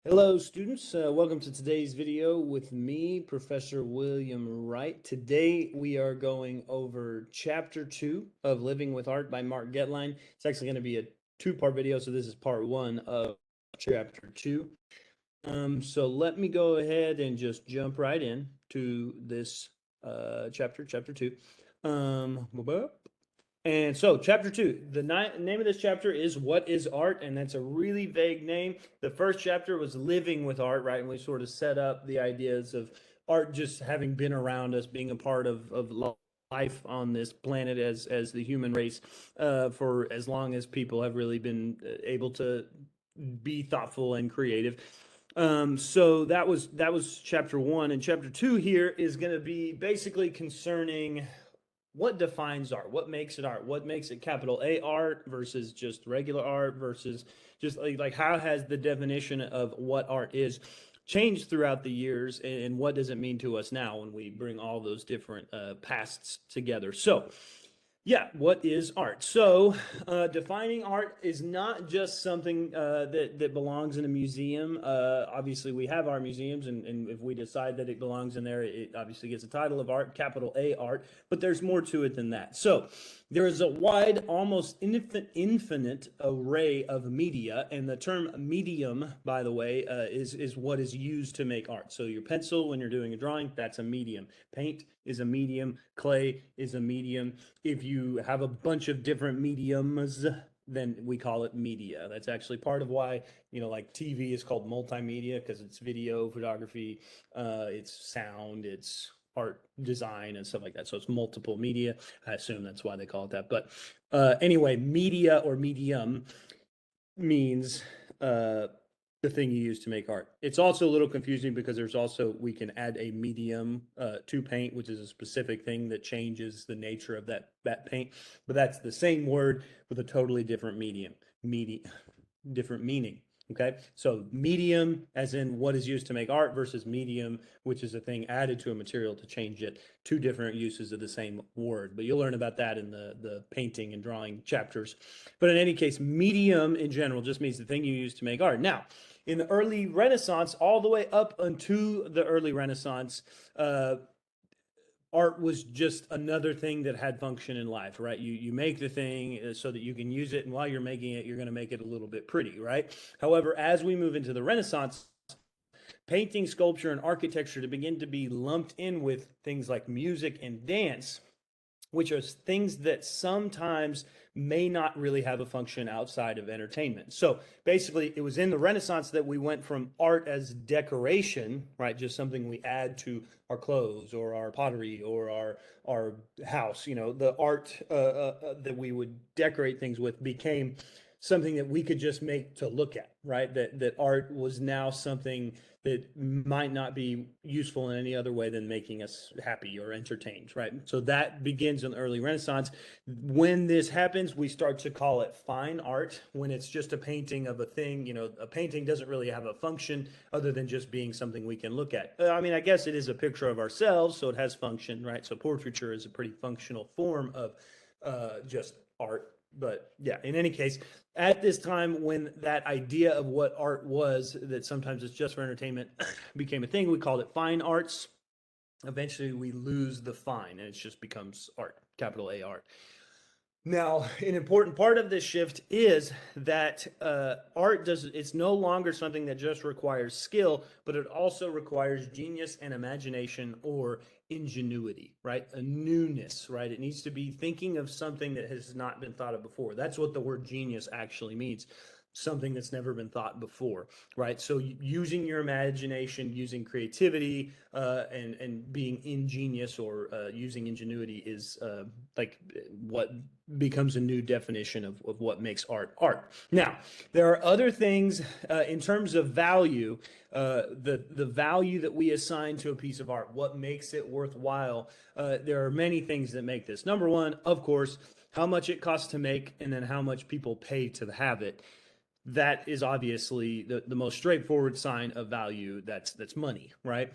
Hello, students. Welcome to today's video with me, Professor William Wright. Today we are going over Chapter 2 of Living with Art by Mark Getlein. It's actually going to be a two-part video, so this is part 1 of Chapter 2. So let me go ahead and just jump right in to this chapter 2. And so, chapter 2, the name of this chapter is What is Art? And that's a really vague name. The first chapter was Living with Art, right? And we sort of set up the ideas of art just having been around us, being a part of life on this planet as the human race for as long as people have really been able to be thoughtful and creative. So that was chapter 1, and chapter 2 here is going to be basically concerning what defines art, what makes it art, what makes it capital A art versus just regular art versus just like how has the definition of what art is changed throughout the years, and what does it mean to us now when we bring all those different pasts together. So yeah, what is art? So, defining art is not just something that belongs in a museum. Obviously, we have our museums, and if we decide that it belongs in there, it obviously gets a title of art, capital A art. But there's more to it than that. So, there is a wide, almost infinite array of media, and the term medium, by the way, is what is used to make art. So, your pencil, when you're doing a drawing, that's a medium. Paint is a medium. Clay is a medium. If you have a bunch of different mediums, then we call it media. That's actually part of why, like TV is called multimedia, because it's video, photography, it's sound, it's art design and stuff like that. So it's multiple media. I assume that's why they call it that. But anyway, media or medium means the thing you use to make art. It's also a little confusing because we can add a medium to paint, which is a specific thing that changes the nature of that paint. But that's the same word with a totally different different meaning. Okay, so medium as in what is used to make art versus medium, which is a thing added to a material to change it. Two different uses of the same word, but you'll learn about that in the painting and drawing chapters. But in any case, medium in general just means the thing you use to make art. Now, in the early Renaissance, all the way up until the early Renaissance, art was just another thing that had function in life, right? You make the thing so that you can use it, and while you're making it, you're going to make it a little bit pretty, right? However, as we move into the Renaissance, painting, sculpture, and architecture to begin to be lumped in with things like music and dance, which are things that sometimes may not really have a function outside of entertainment. So basically, it was in the Renaissance that we went from art as decoration, right? Just something we add to our clothes or our pottery or our house. The art that we would decorate things with became something that we could just make to look at, right? That art was now something that might not be useful in any other way than making us happy or entertained, right? So that begins in the early Renaissance. When this happens, we start to call it fine art. When it's just a painting of a thing, a painting doesn't really have a function other than just being something we can look at. I mean, I guess it is a picture of ourselves, so it has function, right? So portraiture is a pretty functional form of just art. But yeah, in any case, at this time when that idea of what art was, that sometimes it's just for entertainment, became a thing, we called it fine arts. Eventually we lose the fine and it just becomes art, capital A art. Now, an important part of this shift is that it's no longer something that just requires skill, but it also requires genius and imagination or ingenuity, right? A newness, right? It needs to be thinking of something that has not been thought of before. That's what the word genius actually means. Something that's never been thought before, right? So using your imagination, using creativity, and being ingenious or using ingenuity is like what becomes a new definition of what makes art art. Now, there are other things in terms of value, the value that we assign to a piece of art, what makes it worthwhile. There are many things that make this. Number one, of course, how much it costs to make, and then how much people pay to have it. That is obviously the most straightforward sign of value. That's money, right?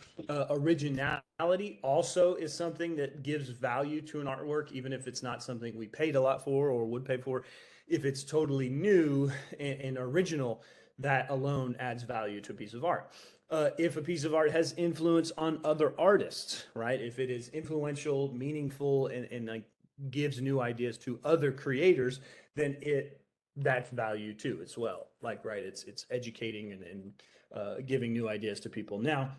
Originality also is something that gives value to an artwork, even if it's not something we paid a lot for or would pay for. If it's totally new and original, that alone adds value to a piece of art. If a piece of art has influence on other artists, right? If it is influential, meaningful, and like gives new ideas to other creators, then that's value too as well. Like, right, it's educating and giving new ideas to people. Now,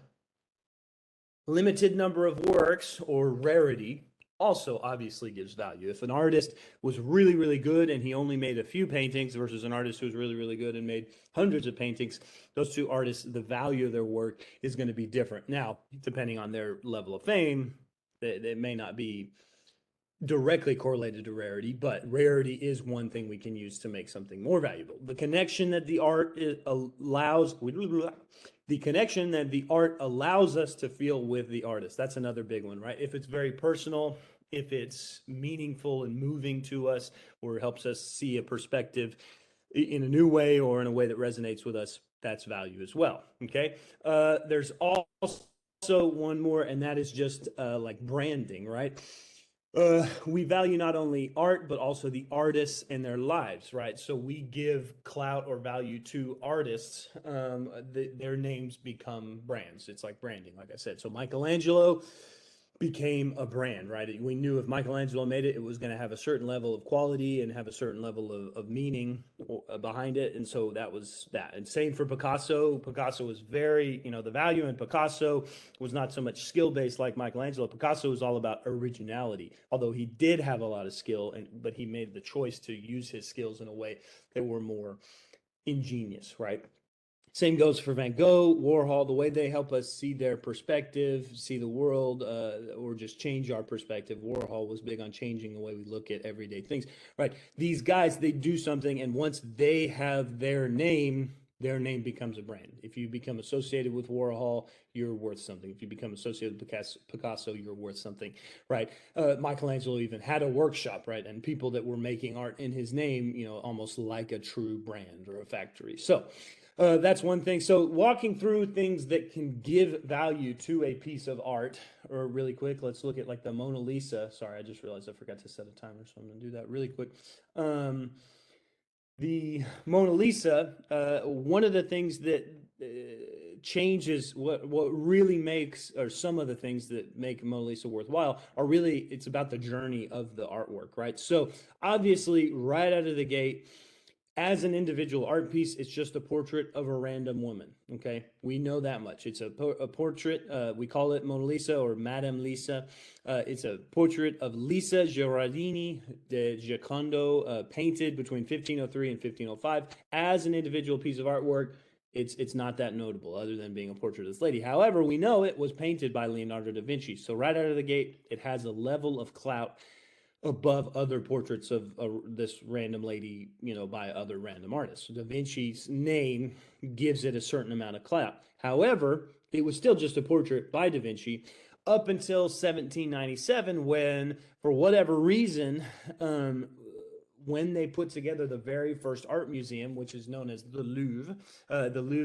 limited number of works or rarity also obviously gives value. If an artist was really, really good and he only made a few paintings versus an artist who was really, really good and made hundreds of paintings, those two artists, the value of their work is going to be different. Now, depending on their level of fame, it may not be directly correlated to rarity, but rarity is one thing we can use to make something more valuable. The connection that the art allows, the connection that the art allows us to feel with the artist. That's another big one, right? If it's very personal, if it's meaningful and moving to us, or helps us see a perspective in a new way or in a way that resonates with us, that's value as well. Okay. There's also one more, and that is just like branding, right? We value not only art, but also the artists and their lives, right? So we give clout or value to artists. Their names become brands. It's like branding, like I said. So Michelangelo became a brand, right? We knew if Michelangelo made it, it was going to have a certain level of quality and have a certain level of meaning behind it. And so that was that. And same for Picasso. Picasso was very, the value in Picasso was not so much skill based like Michelangelo. Picasso was all about originality, although he did have a lot of skill, but he made the choice to use his skills in a way that were more ingenious, right? Same goes for Van Gogh, Warhol, the way they help us see their perspective, see the world, or just change our perspective. Warhol was big on changing the way we look at everyday things, right? These guys, they do something, and once they have their name becomes a brand. If you become associated with Warhol, you're worth something. If you become associated with Picasso, you're worth something, right? Michelangelo even had a workshop, right? And people that were making art in his name, almost like a true brand or a factory. So, that's one thing. So walking through things that can give value to a piece of art, or really quick, let's look at like the Mona Lisa. Sorry, I just realized I forgot to set a timer, so I'm going to do that really quick. The Mona Lisa, one of the things that changes what really makes, or some of the things that make Mona Lisa worthwhile are really, it's about the journey of the artwork, right? So obviously, right out of the gate, as an individual art piece, it's just a portrait of a random woman. Okay, we know that much. It's a portrait. We call it Mona Lisa or Madame Lisa. It's a portrait of Lisa Gherardini de Giocondo, painted between 1503 and 1505. As an individual piece of artwork, it's not that notable, other than being a portrait of this lady. However, we know it was painted by Leonardo da Vinci. So right out of the gate, it has a level of clout above other portraits of this random lady, by other random artists. Da Vinci's name gives it a certain amount of clout. However, it was still just a portrait by Da Vinci up until 1797, when, for whatever reason, when they put together the very first art museum, which is known as the Louvre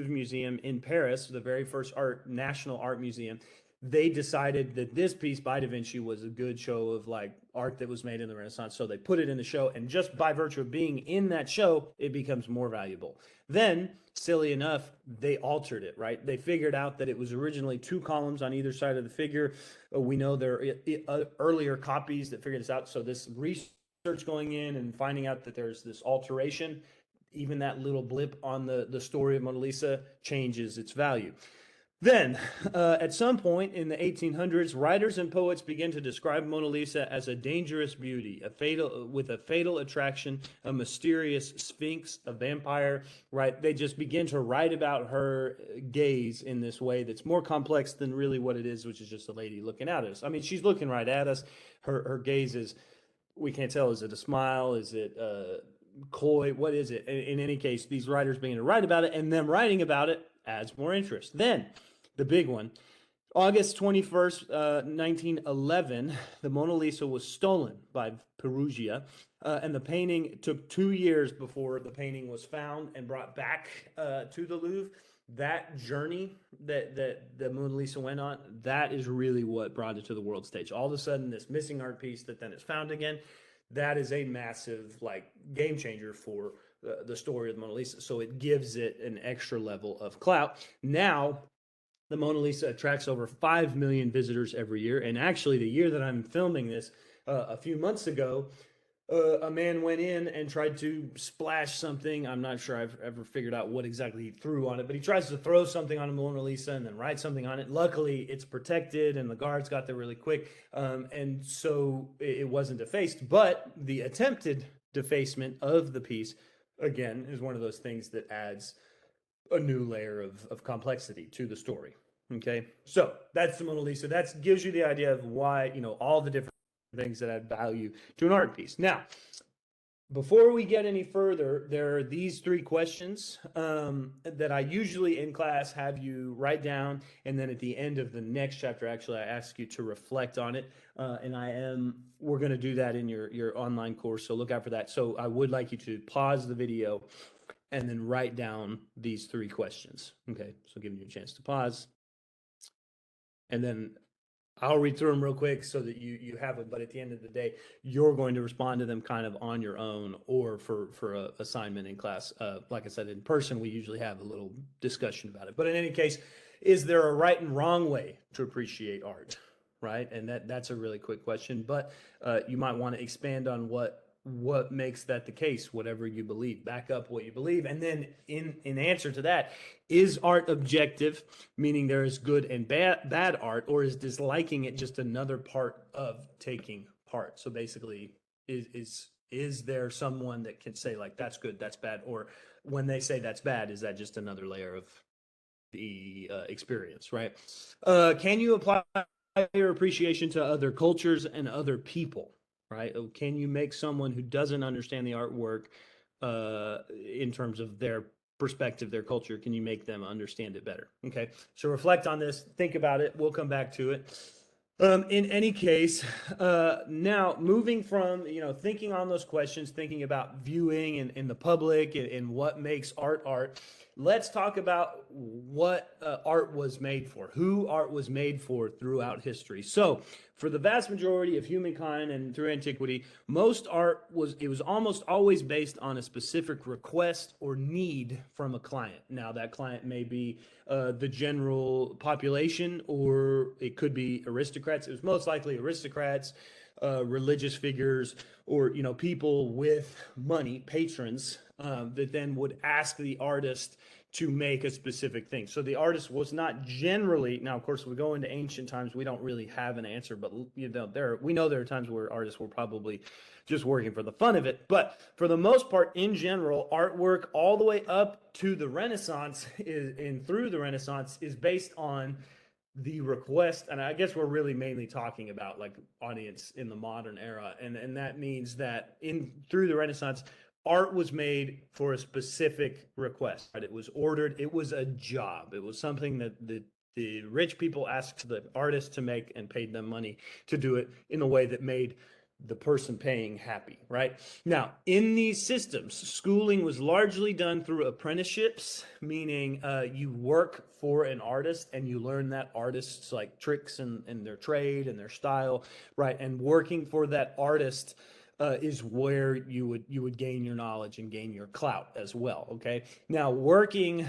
Museum in Paris, the very first national art museum, they decided that this piece by Da Vinci was a good show of like art that was made in the Renaissance. So they put it in the show, and just by virtue of being in that show, it becomes more valuable. Then, silly enough, they altered it, right? They figured out that it was originally 2 columns on either side of the figure. We know there are earlier copies that figured this out. So this research going in and finding out that there's this alteration, even that little blip on the story of Mona Lisa changes its value. Then, at some point in the 1800s, writers and poets began to describe Mona Lisa as a dangerous beauty, with a fatal attraction, a mysterious sphinx, a vampire, right? They just begin to write about her gaze in this way that's more complex than really what it is, which is just a lady looking at us. I mean, she's looking right at us. Her gaze is, we can't tell, is it a smile? Is it coy? What is it? In any case, these writers begin to write about it, and them writing about it adds more interest. Then, the big one, August 21st, 1911, the Mona Lisa was stolen by Perugia, and the painting took 2 years before the painting was found and brought back to the Louvre. That journey that the Mona Lisa went on, that is really what brought it to the world stage. All of a sudden, this missing art piece that then is found again, that is a massive like game changer for the story of the Mona Lisa. So it gives it an extra level of clout. Now, the Mona Lisa attracts over 5 million visitors every year. And actually, the year that I'm filming this, a few months ago, a man went in and tried to splash something. I'm not sure I've ever figured out what exactly he threw on it, but he tries to throw something on a Mona Lisa and then write something on it. Luckily, it's protected, and the guards got there really quick, and so it wasn't defaced. But the attempted defacement of the piece, again, is one of those things that adds a new layer of complexity to the story. Okay, so that's the Mona Lisa. That gives you the idea of why, all the different things that add value to an art piece. Now, before we get any further, there are these 3 questions that I usually in class have you write down, and then at the end of the next chapter, actually, I ask you to reflect on it. And we're going to do that in your online course, so look out for that. So I would like you to pause the video and then write down these 3 questions. Okay, so giving you a chance to pause. And then I'll read through them real quick so that you have them. But at the end of the day, you're going to respond to them kind of on your own or for a assignment in class. Like I said, in person, we usually have a little discussion about it. But in any case, is there a right and wrong way to appreciate art? Right? And that's a really quick question. But you might want to expand on what makes that the case, whatever you believe. Back up what you believe. And then in answer to that, is art objective, meaning there is good and bad art, or is disliking it just another part of taking part? So basically, is there someone that can say, like, that's good, that's bad, or when they say that's bad, is that just another layer of the experience, right? Can you apply your appreciation to other cultures and other people? Right? Can you make someone who doesn't understand the artwork in terms of their perspective, their culture, can you make them understand it better? Okay, so reflect on this, think about it. We'll come back to it. In any case, now moving from, thinking on those questions, thinking about viewing in the public and what makes art, let's talk about what art was made for, who art was made for throughout history. So for the vast majority of humankind and through antiquity, most art was almost always based on a specific request or need from a client. Now that client may be the general population, or it could be aristocrats. It was most likely aristocrats, religious figures, or people with money, patrons, that then would ask the artist to make a specific thing. So the artist was not generally, now of course we go into ancient times, we don't really have an answer, but we know there are times where artists were probably just working for the fun of it. But for the most part, in general, artwork all the way up to the Renaissance and through the Renaissance is based on the request. And I guess we're really mainly talking about like audience in the modern era. And that means that through the Renaissance, art was made for a specific request. Right? It was ordered. It was a job. It was something that the rich people asked the artist to make and paid them money to do it in a way that made the person paying happy, right? Now, in these systems, schooling was largely done through apprenticeships, meaning you work for an artist and you learn that artist's like tricks and their trade and their style, right? And working for that artist is where you would gain your knowledge and gain your clout as well. Okay. Now, work in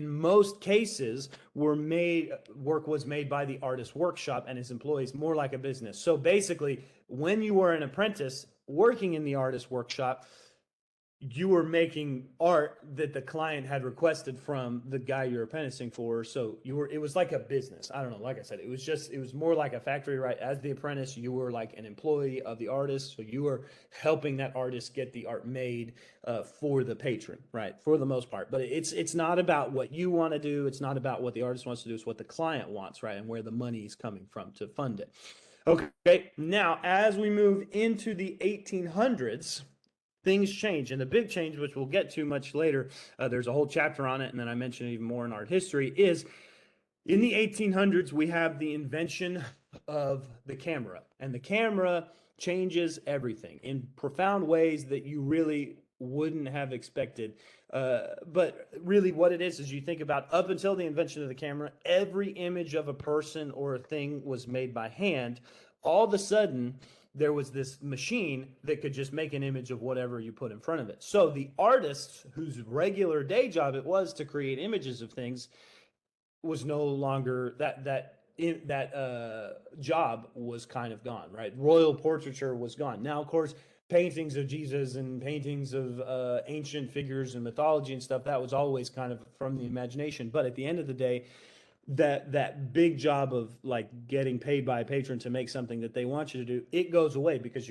most cases work was made by the artist workshop and his employees, more like a business. So basically, when you were an apprentice working in the artist workshop, you were making art that the client had requested from the guy you're apprenticing for. So it was like a business. I don't know. Like I said, it was more like a factory, right? As the apprentice, you were like an employee of the artist. So you were helping that artist get the art made for the patron, right? For the most part. But it's not about what you want to do. It's not about what the artist wants to do. It's what the client wants, right? And where the money is coming from to fund it. Okay. Now, as we move into the 1800s, things change. And the big change, which we'll get to much later, there's a whole chapter on it, and then I mention even more in art history, is in the 1800s, we have the invention of the camera. And the camera changes everything in profound ways that you really wouldn't have expected. But really what it is you think about up until the invention of the camera, every image of a person or a thing was made by hand. All of a sudden, there was this machine that could just make an image of whatever you put in front of it. So the artist whose regular day job it was to create images of things was no longer that job was kind of gone, right? Royal portraiture was gone. Now, of course, paintings of Jesus and paintings of ancient figures and mythology and stuff, that was always kind of from the imagination. But at the end of the day, that big job of like getting paid by a patron to make something that they want you to do, it goes away because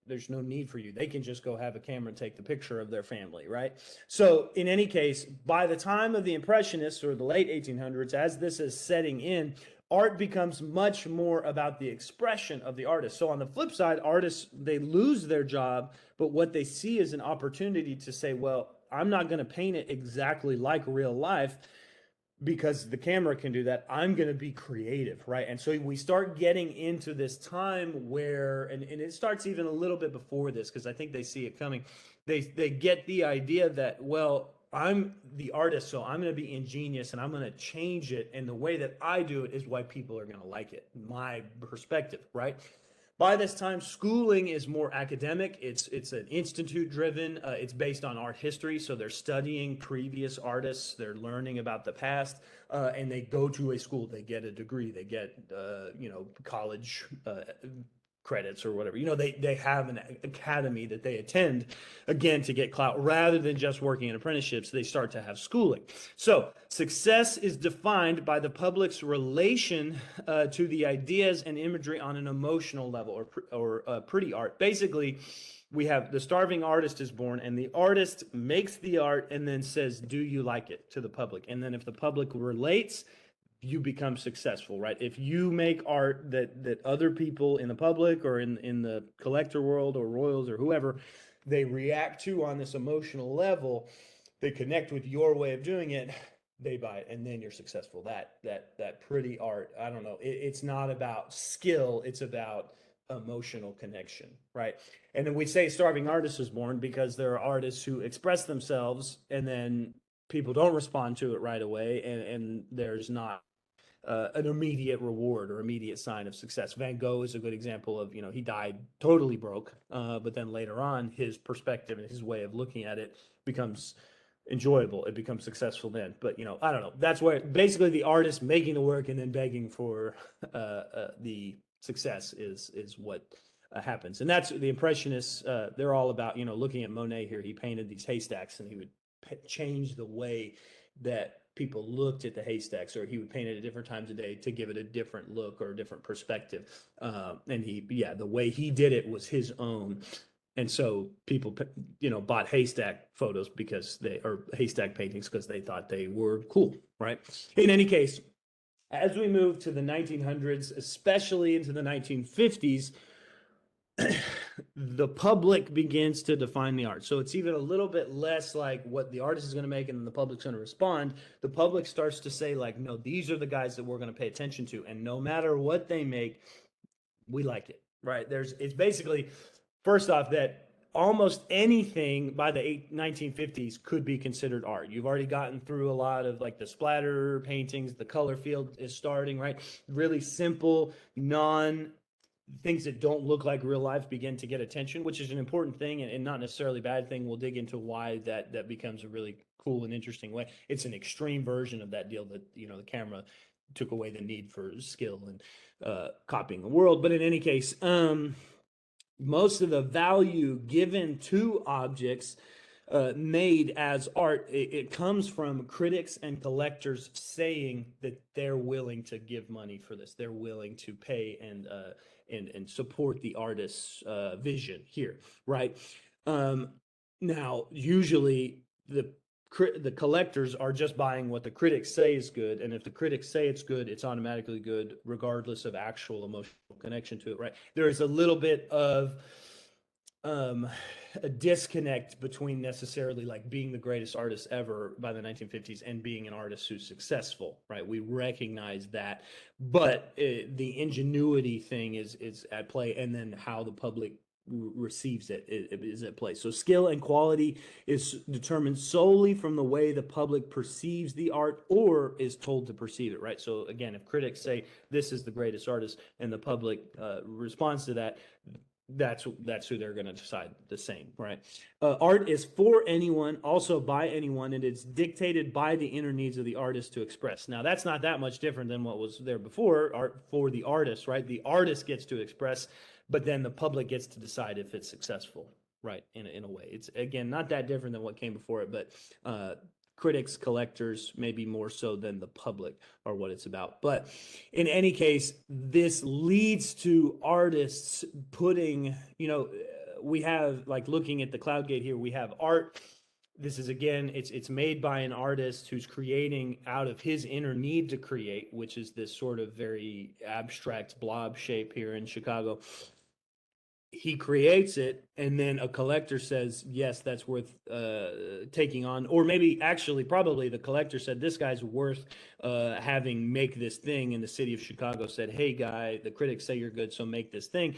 there's no need for you. They can just go have a camera and take the picture of their family, right? So in any case, by the time of the Impressionists or the late 1800s, as this is setting in, art becomes much more about the expression of the artist. So on the flip side, artists, they lose their job, but what they see is an opportunity to say, well, I'm not going to paint it exactly like real life because the camera can do that. I'm going to be creative, right? And so we start getting into this time where, and it starts even a little bit before this, because I think they see it coming. They get the idea that, well, I'm the artist, so I'm going to be ingenious and I'm going to change it. And the way that I do it is why people are going to like it. My perspective, right? By this time, schooling is more academic. It's an institute driven. It's based on art history, so they're studying previous artists. They're learning about the past, and they go to a school. They get a degree. They get college credits or whatever. They have an academy that they attend, again, to get clout. Rather than just working in apprenticeships, they start to have schooling. So success is defined by the public's relation to the ideas and imagery on an emotional level, or pretty art. Basically, we have the starving artist is born, and the artist makes the art and then says, do you like it, to the public? And then if the public relates, you become successful, right? If you make art that other people in the public or in the collector world or royals or whoever, they react to on this emotional level, they connect with your way of doing it, they buy it, and then you're successful. That pretty art, I don't know, it's not about skill, it's about emotional connection, right? And then we say starving artist is born because there are artists who express themselves and then people don't respond to it right away, and there's not an immediate reward or immediate sign of success. Van Gogh is a good example of, he died totally broke, but then later on, his perspective and his way of looking at it becomes enjoyable. It becomes successful then. But, I don't know. That's where basically the artist making the work and then begging for the success is what happens. And that's the Impressionists. They're all about, looking at Monet here. He painted these haystacks and he would change the way that people looked at the haystacks, or he would paint it at different times of day to give it a different look or a different perspective. And the way he did it was his own. And so people, bought haystack photos or haystack paintings because they thought they were cool, right? In any case, as we move to the 1900s, especially into the 1950s, the public begins to define the art. So it's even a little bit less like what the artist is going to make and then the public's going to respond. The public starts to say, like, no, these are the guys that we're going to pay attention to. And no matter what they make, we like it, right? It's basically, first off, that almost anything by the 1950s could be considered art. You've already gotten through a lot of like the splatter paintings, the color field is starting, right? Really simple, things that don't look like real life begin to get attention, which is an important thing and not necessarily a bad thing. We'll dig into why that becomes a really cool and interesting way. It's an extreme version of that deal that, the camera took away the need for skill and copying the world. But in any case, most of the value given to objects made as art, it comes from critics and collectors saying that they're willing to give money for this. They're willing to pay and support the artist's vision here, right? Now, usually the collectors are just buying what the critics say is good, and if the critics say it's good, it's automatically good, regardless of actual emotional connection to it, right? There is a little bit of a disconnect between necessarily like being the greatest artist ever by the 1950s and being an artist who's successful, right? We recognize that, but the ingenuity thing is at play, and then how the public receives it is at play. So skill and quality is determined solely from the way the public perceives the art or is told to perceive it, right? So again, if critics say this is the greatest artist and the public responds to that, that's who they're going to decide the same, right? Art is for anyone, also by anyone, and it's dictated by the inner needs of the artist to express. Now, that's not that much different than what was there before. Art for the artist, right? The artist gets to express, but then the public gets to decide if it's successful, right? In a way, it's again not that different than what came before it, but critics, collectors, maybe more so than the public are what it's about. But in any case, this leads to artists putting, we have, like, looking at the cloud gate here, we have art. This is, again, it's made by an artist who's creating out of his inner need to create, which is this sort of very abstract blob shape here in Chicago. He creates it, and then a collector says, yes, that's worth taking on. Or maybe actually, probably the collector said, this guy's worth having make this thing. And the city of Chicago said, hey, guy, the critics say you're good, so make this thing.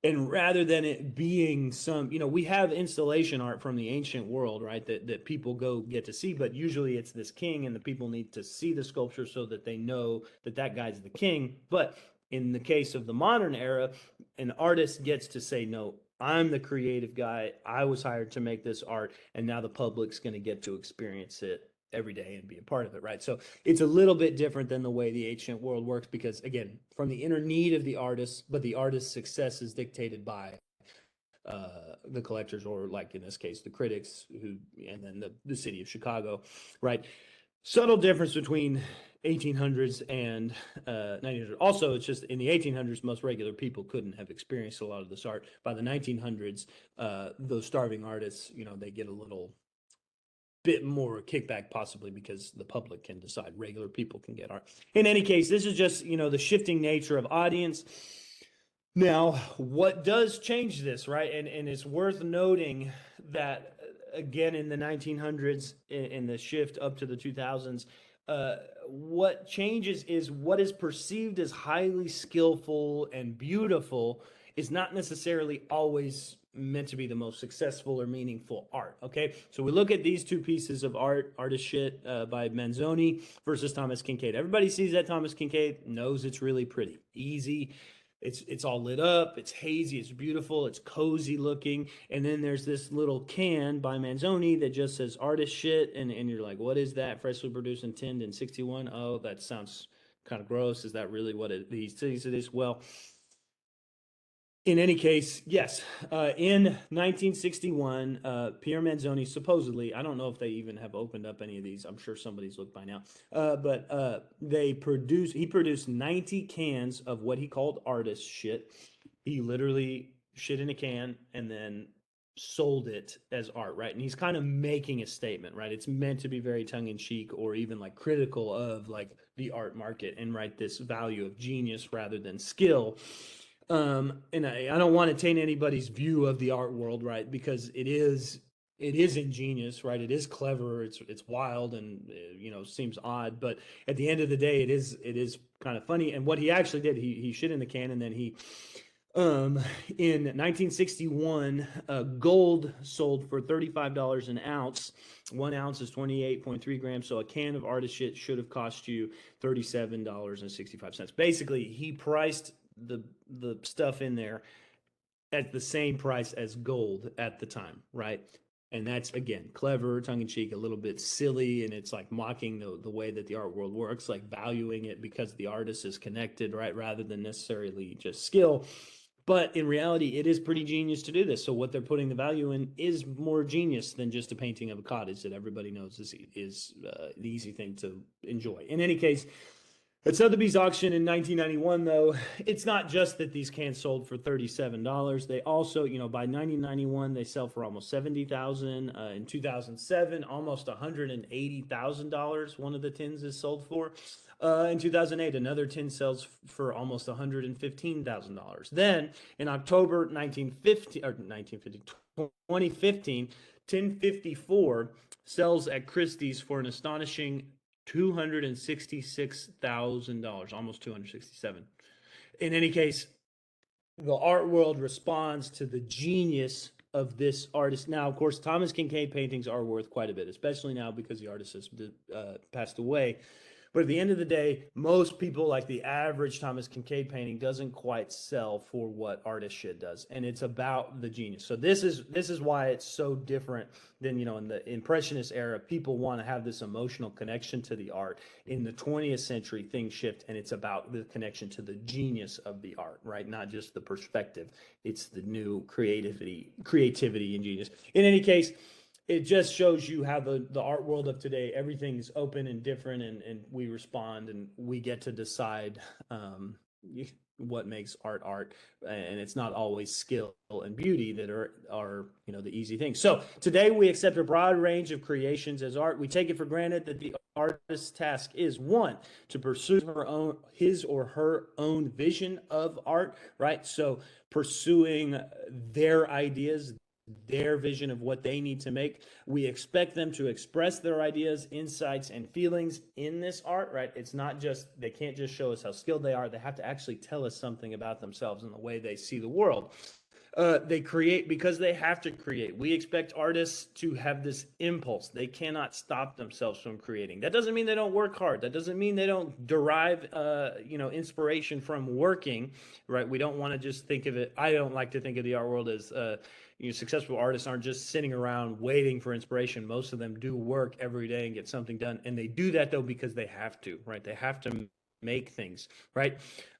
And rather than it being some, we have installation art from the ancient world, right, that people go get to see, but usually it's this king, and the people need to see the sculpture so that they know that that guy's the king. But in the case of the modern era, an artist gets to say, no, I'm the creative guy. I was hired to make this art, and now the public's going to get to experience it every day and be a part of it, right? So it's a little bit different than the way the ancient world works because, again, from the inner need of the artist, but the artist's success is dictated by the collectors, or, like in this case, the critics, and then the city of Chicago, right? Subtle difference between 1800s and 1900s. Also, it's just in the 1800s, most regular people couldn't have experienced a lot of this art. By the 1900s, those starving artists, they get a little bit more kickback, possibly because the public can decide. Regular people can get art. In any case, this is just, the shifting nature of audience. Now, what does change this, right? And it's worth noting that, again, in the 1900s, in the shift up to the 2000s, what changes is what is perceived as highly skillful and beautiful is not necessarily always meant to be the most successful or meaningful art. Okay, so we look at thest two pieces of art, Artist Shit by Manzoni versus Thomas Kinkade. Everybody sees that Thomas Kinkade, knows it's really pretty, easy. It's all lit up, it's hazy, it's beautiful, it's cozy looking. And then there's this little can by Manzoni that just says Artist Shit, and you're like, what is that? Freshly produced and tinned in 61. Oh, that sounds kind of gross. Is that really what he says it is? Well, in any case, yes. In 1961, Pierre Manzoni supposedly, I don't know if they even have opened up any of these. I'm sure somebody's looked by now. But he produced 90 cans of what he called artist shit. He literally shit in a can and then sold it as art, right? And he's kind of making a statement, right? It's meant to be very tongue-in-cheek or even like critical of like the art market and, right, this value of genius rather than skill. And I don't want to taint anybody's view of the art world, right? Because it is ingenious, right? It is clever. It's wild and seems odd, but at the end of the day, it is kind of funny. And what he actually did, he shit in the can, and then he in 1961, gold sold for $35 an ounce. 1 ounce is 28.3 grams. So a can of artist shit should have cost you $37.65. Basically, he priced the stuff in there at the same price as gold at the time, right? And that's, again, clever, tongue-in-cheek, a little bit silly, and it's like mocking the way that the art world works, like valuing it because the artist is connected, right, rather than necessarily just skill. But in reality, it is pretty genius to do this. So what they're putting the value in is more genius than just a painting of a cottage that everybody knows is the easy thing to enjoy. In any case, at Sotheby's auction in 1991, though, it's not just that these cans sold for $37. They also, by 1991, they sell for almost $70,000. In 2007, almost $180,000. One of the tins is sold for. In 2008, another tin sells for almost $115,000. Then, in October 2015, tin 54 sells at Christie's for an astonishing $266,000, almost 267. In any case, the art world responds to the genius of this artist. Now, of course, Thomas Kinkade paintings are worth quite a bit, especially now because the artist has passed away. But at the end of the day, most people, like the average Thomas Kincaid painting, doesn't quite sell for what artist shit does, and it's about the genius. So this is why it's so different than, in the Impressionist era. People want to have this emotional connection to the art. In the 20th century, things shift, and it's about the connection to the genius of the art, right? Not just the perspective. It's the new creativity and genius. In any case, it just shows you how the art world of today, everything's open and different, and we respond, and we get to decide what makes art, and it's not always skill and beauty that are the easy things. So today we accept a broad range of creations as art. We take it for granted that the artist's task is, one, to pursue his or her own vision of art, right? So pursuing their ideas, their vision of what they need to make. We expect them to express their ideas, insights, and feelings in this art, right? It's not just, they can't just show us how skilled they are. They have to actually tell us something about themselves and the way they see the world. They create because they have to create. We expect artists to have this impulse. They cannot stop themselves from creating. That doesn't mean they don't work hard. That doesn't mean they don't derive, inspiration from working, right? We don't want to just think of it. I don't like to think of the art world as, successful artists aren't just sitting around waiting for inspiration. Most of them do work every day and get something done. And they do that, though, because they have to, right? They have to make things, right?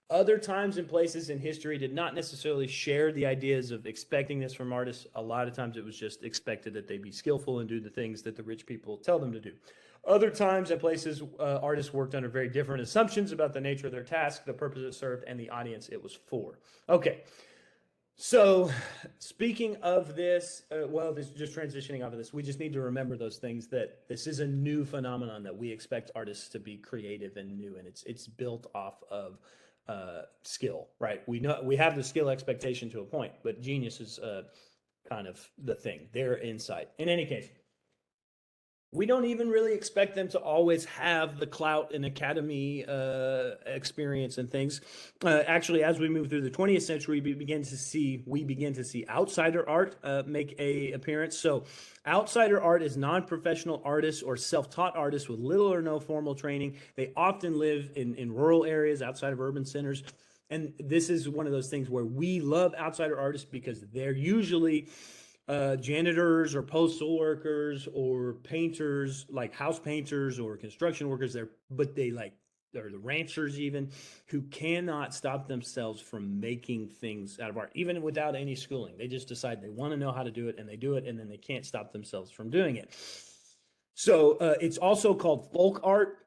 Other times and places in history did not necessarily share the ideas of expecting this from artists. A lot of times it was just expected that they be skillful and do the things that the rich people tell them to do. Other times and places, artists worked under very different assumptions about the nature of their task, the purpose it served, and the audience it was for. Okay. So, speaking of this, this just transitioning off of this, we just need to remember those things, that this is a new phenomenon, that we expect artists to be creative and new, and it's built off of skill, right? We know we have the skill expectation to a point, but genius is kind of the thing, their insight. In any case, we don't even really expect them to always have the clout and academy experience and things. Actually, as we move through the 20th century, we begin to see outsider art make a appearance. So outsider art is non-professional artists or self-taught artists with little or no formal training. They often live in rural areas outside of urban centers. And this is one of those things where we love outsider artists because they're usually janitors or postal workers or painters, like house painters or construction workers there, but or the ranchers even, who cannot stop themselves from making things out of art, even without any schooling. They just decide they want to know how to do it, and they do it, and then they can't stop themselves from doing it. So it's also called folk art.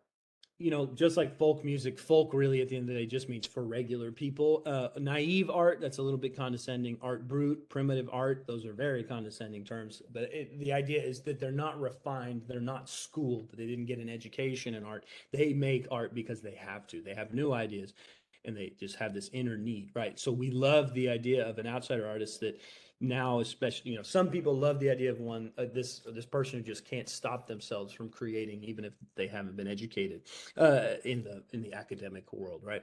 Just like folk music, folk really at the end of the day just means for regular people. Naive art, that's a little bit condescending. Art brut, primitive art, those are very condescending terms. But the idea is that they're not refined, they're not schooled, they didn't get an education in art. They make art because they have to. They have new ideas, and they just have this inner need, right? So we love the idea of an outsider artist that now, especially, some people love the idea of this person who just can't stop themselves from creating, even if they haven't been educated in the academic world, right?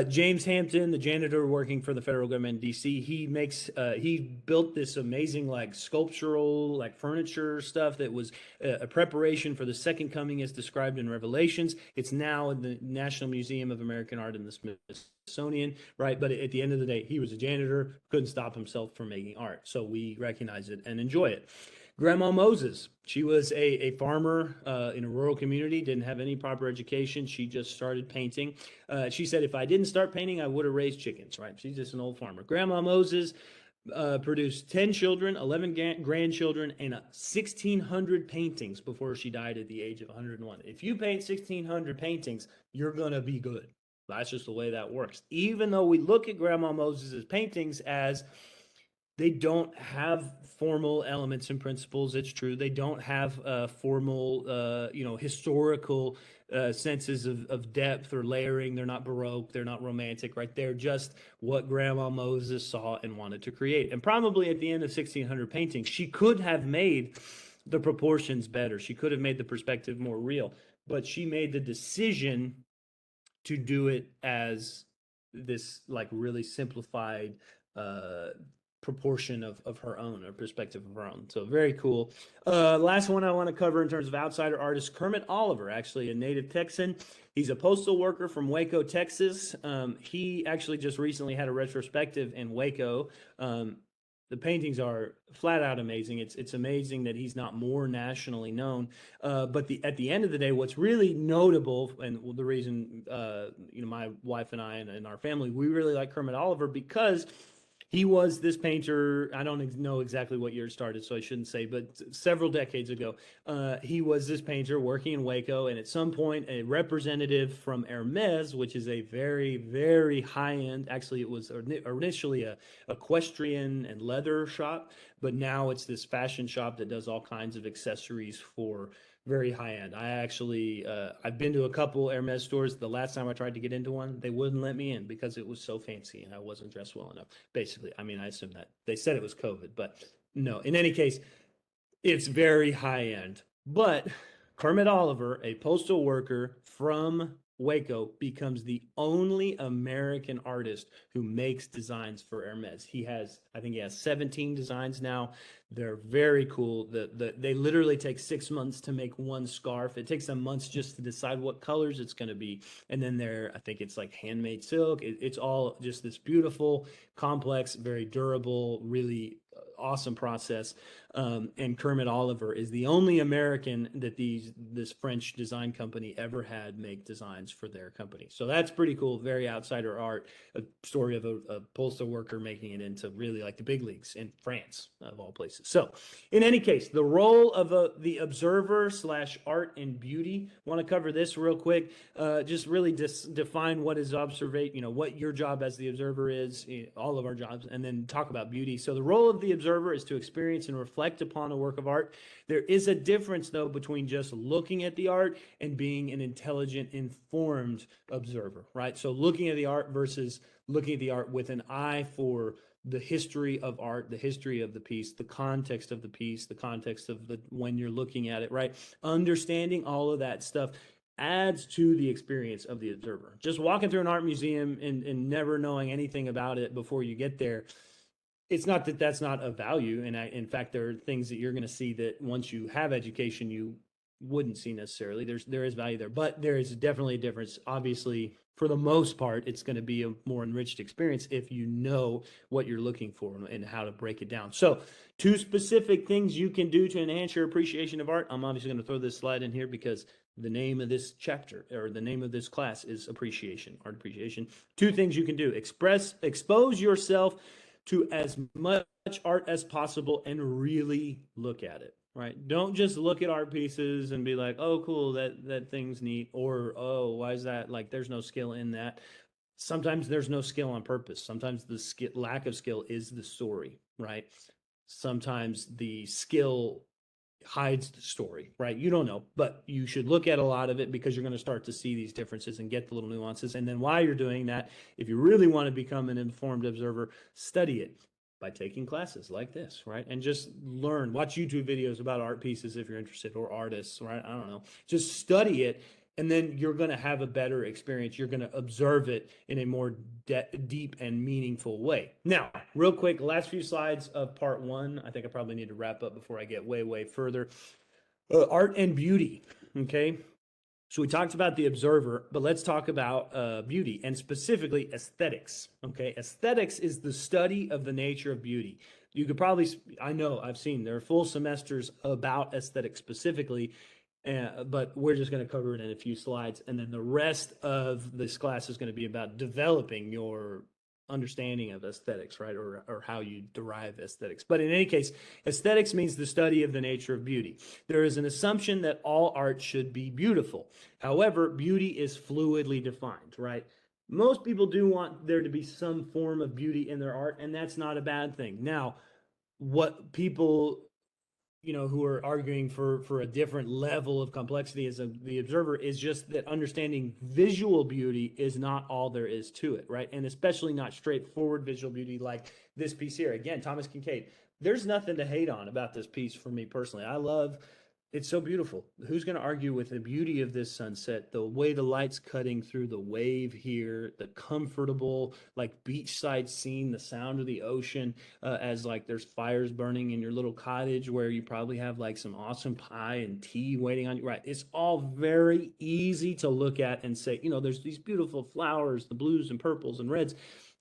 James Hampton, the janitor working for the federal government in DC, he built this amazing sculptural furniture stuff that was a preparation for the second coming as described in Revelations. It's now in the National Museum of American Art in the Smithsonian, right? But at the end of the day, he was a janitor, couldn't stop himself from making art. So we recognize it and enjoy it. Grandma Moses, she was a farmer in a rural community, didn't have any proper education. She just started painting. She said, if I didn't start painting, I would have raised chickens, right? She's just an old farmer. Grandma Moses produced 10 children, 11 grandchildren, and 1,600 paintings before she died at the age of 101. If you paint 1,600 paintings, you're going to be good. That's just the way that works. Even though we look at Grandma Moses' paintings as they don't have formal elements and principles, it's true. They don't have formal, historical senses of depth or layering. They're not Baroque. They're not romantic, right? They're just what Grandma Moses saw and wanted to create. And probably at the end of 1,600 paintings, she could have made the proportions better. She could have made the perspective more real. But she made the decision to do it as this really simplified proportion of her own, or perspective of her own. So very cool. Last one I want to cover in terms of outsider artists, Kermit Oliver, actually a native Texan. He's a postal worker from Waco, Texas. He actually just recently had a retrospective in Waco. The paintings are flat out amazing. It's amazing that he's not more nationally known. But at the end of the day, what's really notable, and the reason my wife and I and our family, we really like Kermit Oliver because he was this painter. I don't know exactly what year it started, so I shouldn't say, but several decades ago, he was this painter working in Waco, and at some point, a representative from Hermes, which is a very, very high-end, actually, it was initially a equestrian and leather shop, but now it's this fashion shop that does all kinds of accessories for very high end. I've been to a couple Hermes stores. The last time I tried to get into one, they wouldn't let me in because it was so fancy and I wasn't dressed well enough. Basically, I mean, I assume that they said it was COVID, but no. In any case, it's very high end. But Kermit Oliver, a postal worker from Waco, becomes the only American artist who makes designs for Hermes. I think he has 17 designs now. They're very cool. They literally take 6 months to make one scarf. It takes them months just to decide what colors it's going to be. And then I think it's like handmade silk. It's all just this beautiful, complex, very durable, really awesome process. And Kermit Oliver is the only American that this French design company ever had make designs for their company. So that's pretty cool. Very outsider art. A story of a postal worker making it into really like the big leagues in France, of all places. So in any case, the role of the observer / art and beauty. Want to cover this real quick. Just really define what is observation, what your job as the observer is, all of our jobs, and then talk about beauty. So the role of the observer is to experience and reflect upon a work of art. There is a difference, though, between just looking at the art and being an intelligent, informed observer, right? So looking at the art versus looking at the art with an eye for the history of art, the history of the piece, the context of the piece, the context of when you're looking at it, right? Understanding all of that stuff adds to the experience of the observer. Just walking through an art museum and never knowing anything about it before you get there, it's not that that's not of value. And in fact, there are things that you're going to see that once you have education, you wouldn't see necessarily. There is value there, but there is definitely a difference. Obviously, for the most part, it's going to be a more enriched experience if you know what you're looking for and how to break it down. So 2 specific things you can do to enhance your appreciation of art. I'm obviously going to throw this slide in here because the name of this chapter or the name of this class is appreciation, art appreciation. 2 things you can do: expose yourself to as much art as possible and really look at it, right? Don't just look at art pieces and be like, oh, cool, that thing's neat, or, oh, why is that? Like, there's no skill in that. Sometimes there's no skill on purpose. Sometimes the lack of skill is the story, right? Sometimes the skill hides the story, right? You don't know, but you should look at a lot of it because you're going to start to see these differences and get the little nuances. And then while you're doing that, if you really want to become an informed observer, study it by taking classes like this, right? And just learn, watch YouTube videos about art pieces if you're interested, or artists, right? I don't know. Just study it, and then you're going to have a better experience. You're going to observe it in a more deep and meaningful way. Now, real quick, last few slides of part 1. I think I probably need to wrap up before I get way further. Art and beauty, okay? So we talked about the observer, but let's talk about beauty, and specifically aesthetics, okay? Aesthetics is the study of the nature of beauty. You could probably, I know, I've seen, there are full semesters about aesthetics specifically, but we're just going to cover it in a few slides. And then the rest of this class is going to be about developing your understanding of aesthetics, right? Or how you derive aesthetics. But in any case, aesthetics means the study of the nature of beauty. There is an assumption that all art should be beautiful. However, beauty is fluidly defined, right? Most people do want there to be some form of beauty in their art, and that's not a bad thing. Now, what people who are arguing for a different level of complexity as the observer is just that understanding visual beauty is not all there is to it, right? And especially not straightforward visual beauty like this piece here. Again, Thomas Kincaid. There's nothing to hate on about this piece for me personally. I love It's so beautiful. Who's going to argue with the beauty of this sunset, the way the light's cutting through the wave here, the comfortable like beachside scene, the sound of the ocean, as like there's fires burning in your little cottage where you probably have like some awesome pie and tea waiting on you. Right. It's all very easy to look at and say, there's these beautiful flowers, the blues and purples and reds.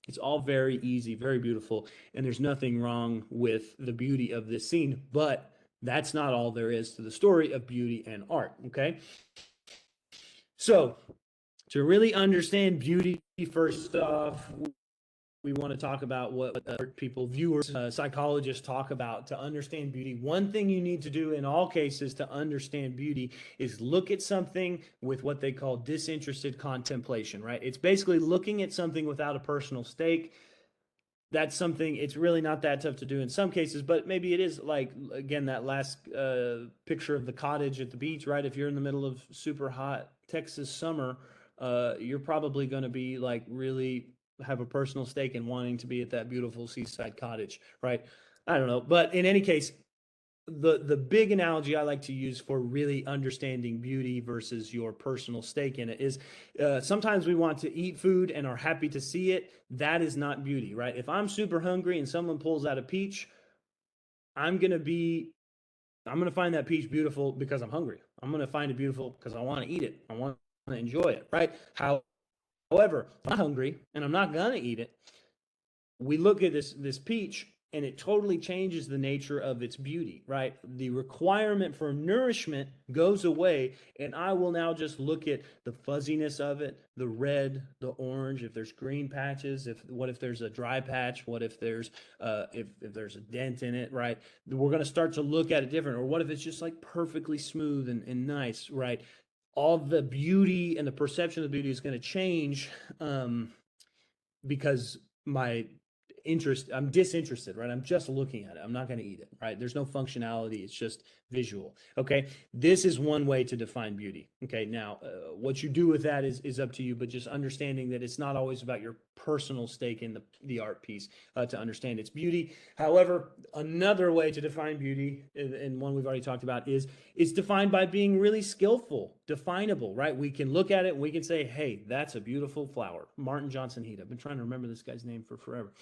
It's all very easy, very beautiful, and there's nothing wrong with the beauty of this scene, but that's not all there is to the story of beauty and art, okay? So, to really understand beauty, first off, we want to talk about what people, viewers, psychologists talk about to understand beauty. One thing you need to do in all cases to understand beauty is look at something with what they call disinterested contemplation, right? It's basically looking at something without a personal stake. That's something, it's really not that tough to do in some cases, but maybe it is, like, again, that last picture of the cottage at the beach, right? If you're in the middle of super hot Texas summer, you're probably going to be like really have a personal stake in wanting to be at that beautiful seaside cottage, right? I don't know. But in any case, the big analogy I like to use for really understanding beauty versus your personal stake in it is sometimes we want to eat food and are happy to see it. That is not beauty, right? If I'm super hungry and someone pulls out a peach, I'm going to find that peach beautiful because I'm hungry. I'm going to find it beautiful because I want to eat it. I want to enjoy it, right? However, if I'm hungry and I'm not going to eat it, we look at this peach and it totally changes the nature of its beauty, right? The requirement for nourishment goes away, and I will now just look at the fuzziness of it, the red, the orange, if there's green patches, what if there's a dry patch, what if there's if there's a dent in it, right? We're going to start to look at it different. Or what if it's just like perfectly smooth and nice, right? All the beauty and the perception of the beauty is going to change because I'm disinterested, right? I'm just looking at it. I'm not going to eat it, right? There's no functionality. It's just visual. Okay. This is one way to define beauty. Okay. Now, what you do with that is up to you, but just understanding that it's not always about your personal stake in the art piece to understand its beauty. However, another way to define beauty, and one we've already talked about, is defined by being really skillful, definable, right? We can look at it and we can say, hey, that's a beautiful flower. Martin Johnson Heat. I've been trying to remember this guy's name for forever.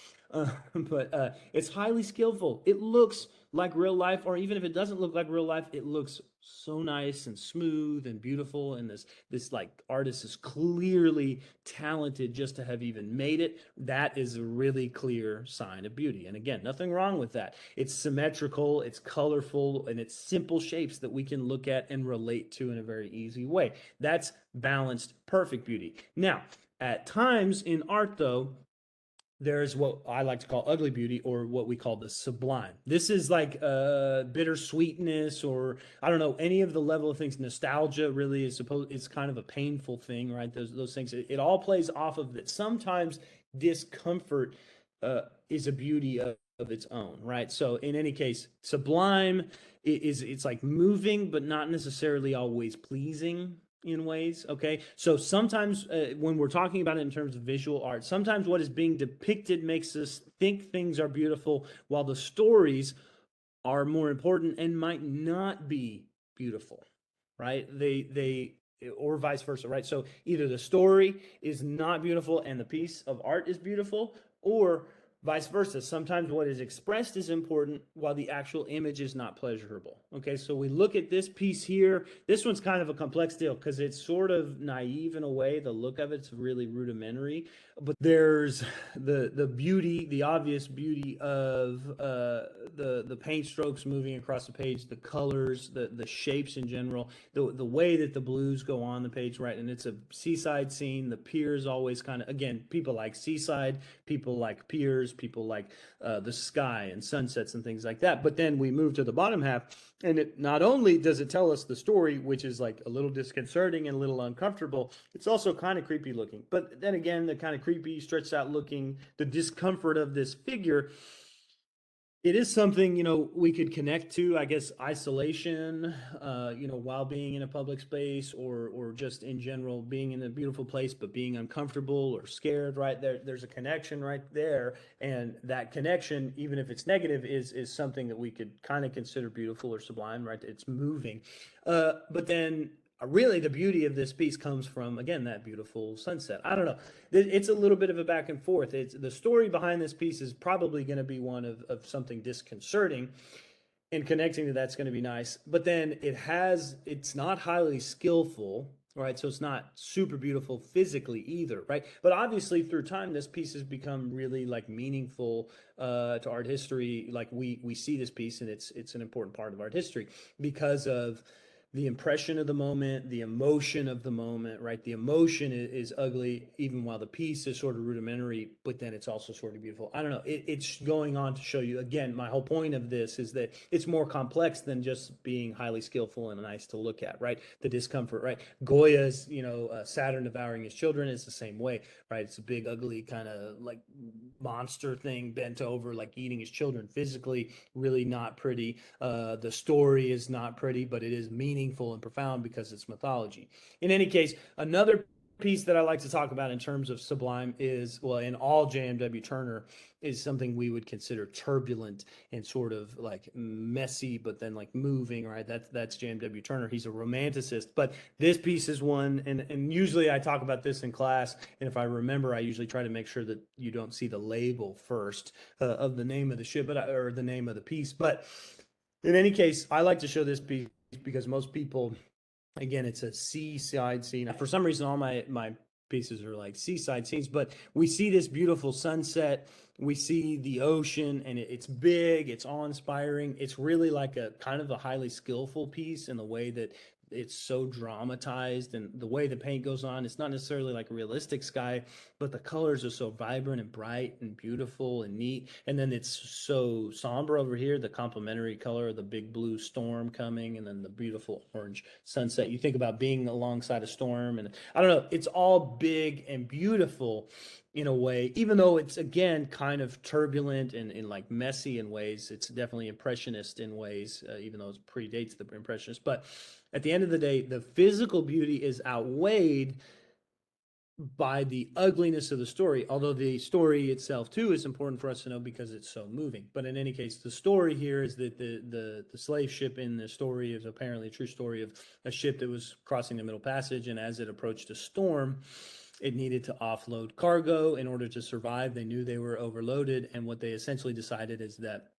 But it's highly skillful. It looks like real life, or even if it doesn't look like real life, it looks so nice and smooth and beautiful. And this like artist is clearly talented just to have even made it. That is a really clear sign of beauty. And again, nothing wrong with that. It's symmetrical, it's colorful, and it's simple shapes that we can look at and relate to in a very easy way. That's balanced, perfect beauty. Now, at times in art, though, there's what I like to call ugly beauty, or what we call the sublime. This is like bittersweetness, or I don't know, any of the level of things. Nostalgia really is supposed, it's kind of a painful thing, right? Those things, it all plays off of that. Sometimes discomfort is a beauty of its own, right? So in any case, sublime it's like moving, but not necessarily always pleasing in ways. Okay. So sometimes when we're talking about it in terms of visual art, sometimes what is being depicted makes us think things are beautiful, while the stories are more important and might not be beautiful, right? Or vice versa, right? So either the story is not beautiful and the piece of art is beautiful, or vice versa. Sometimes what is expressed is important while the actual image is not pleasurable. Okay, so we look at this piece here. This one's kind of a complex deal because it's sort of naive in a way. The look of it's really rudimentary, but there's the beauty, the obvious beauty of the paint strokes moving across the page, the colors, the shapes in general, the way that the blues go on the page, right? And it's a seaside scene. The pier is always kind of, again, people like seaside, people like piers, people like the sky and sunsets and things like that. But then we move to the bottom half, and it not only does it tell us the story, which is like a little disconcerting and a little uncomfortable, it's also kind of creepy looking. But then again, the kind of creepy, stretched out looking, the discomfort of this figure It is something, we could connect to, I guess, isolation, while being in a public space, or just in general being in a beautiful place, but being uncomfortable or scared, right? There's a connection right there. And that connection, even if it's negative, is something that we could kind of consider beautiful or sublime, right? It's moving. But then really the beauty of this piece comes from, again, that beautiful sunset. I don't know. It's a little bit of a back and forth. It's the story behind this piece is probably going to be one of something disconcerting, and connecting to that's going to be nice. But then it's not highly skillful, right? So it's not super beautiful physically either, right? But obviously through time, this piece has become really like meaningful to art history. Like we see this piece, and it's an important part of art history because of the impression of the moment, the emotion of the moment, right? The emotion is ugly, even while the piece is sort of rudimentary, but then it's also sort of beautiful. I don't know. It's going on to show you, again, my whole point of this is that it's more complex than just being highly skillful and nice to look at, right? The discomfort, right? Goya's, Saturn devouring his children is the same way, right? It's a big, ugly kind of like monster thing bent over, like eating his children, physically really not pretty. The story is not pretty, but it is meaningful and profound because it's mythology. In any case, another piece that I like to talk about in terms of sublime is, well, in all JMW Turner, is something we would consider turbulent and sort of like messy, but then like moving, right? That's JMW Turner. He's a romanticist, but this piece is one, and usually I talk about this in class, and if I remember, I usually try to make sure that you don't see the label first of the name of the ship, or the name of the piece. But in any case, I like to show this piece because most people, again, it's a seaside scene. For some reason, all my pieces are like seaside scenes, but we see this beautiful sunset. We see the ocean, and it's big, it's awe-inspiring. It's really like a kind of a highly skillful piece in the way that it's so dramatized, and the way the paint goes on. It's not necessarily like a realistic sky, but the colors are so vibrant and bright and beautiful and neat. And then it's so somber over here, the complementary color of the big blue storm coming, and then the beautiful orange sunset. You think about being alongside a storm, and I don't know, it's all big and beautiful in a way, even though it's, again, kind of turbulent and like messy in ways. It's definitely impressionist in ways, even though it predates the impressionists. But at the end of the day, the physical beauty is outweighed by the ugliness of the story, although the story itself too is important for us to know because it's so moving. But in any case, the story here is that the slave ship in the story is apparently a true story of a ship that was crossing the Middle Passage, and as it approached a storm, it needed to offload cargo in order to survive. They knew they were overloaded, and what they essentially decided is that,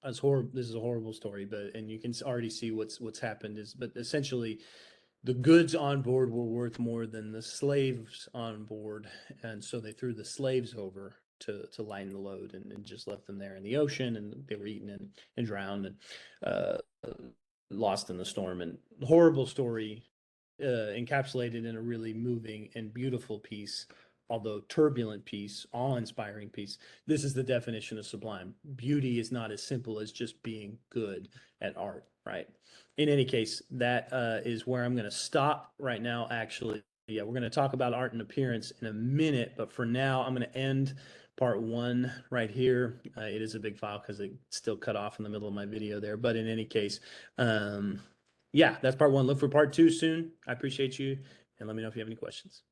as horrible, this is a horrible story, but and you can already see what's happened is, but essentially the goods on board were worth more than the slaves on board, and so they threw the slaves over to lighten the load, and just left them there in the ocean, and they were eaten and drowned, and uh, lost in the storm. And horrible story, encapsulated in a really moving and beautiful piece, although turbulent piece, awe-inspiring piece. This is the definition of sublime. Beauty is not as simple as just being good at art, right? In any case, that is where I'm going to stop right now, actually. Yeah, we're going to talk about art and appearance in a minute, but for now, I'm going to end part one right here. It is a big file because it still cut off in the middle of my video there. But in any case, yeah, that's part one. Look for part two soon. I appreciate you, and let me know if you have any questions.